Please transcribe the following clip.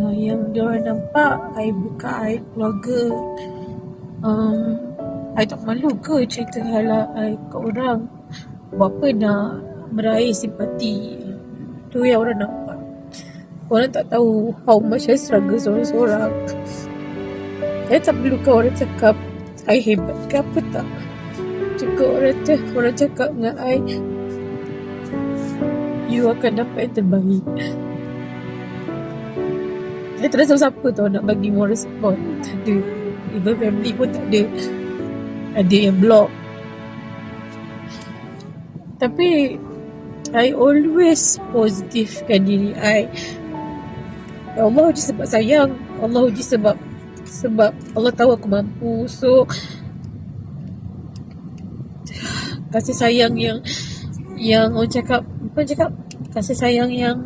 Yang diorang nampak I buka aib keluarga, I tak malu ke cerita hal I ke orang? Buat apa nak meraih simpati? Tu yang orang nampak. Orang tak tahu how much I struggle seorang-seorang. I tak perlukan orang cakap I hebat ke apa tak. Cukup orang cakap dengan I, you akan dapat yang terbaik. I tak rasa siapa tau nak bagi moral support. Tak ada. Even family pun tak ada. Ada yang block. Tapi I always positifkan diri I. Allah uji sebab sayang. Allah uji sebab Allah tahu aku mampu. So kasih sayang yang orang cakap, bukan cakap kasih sayang yang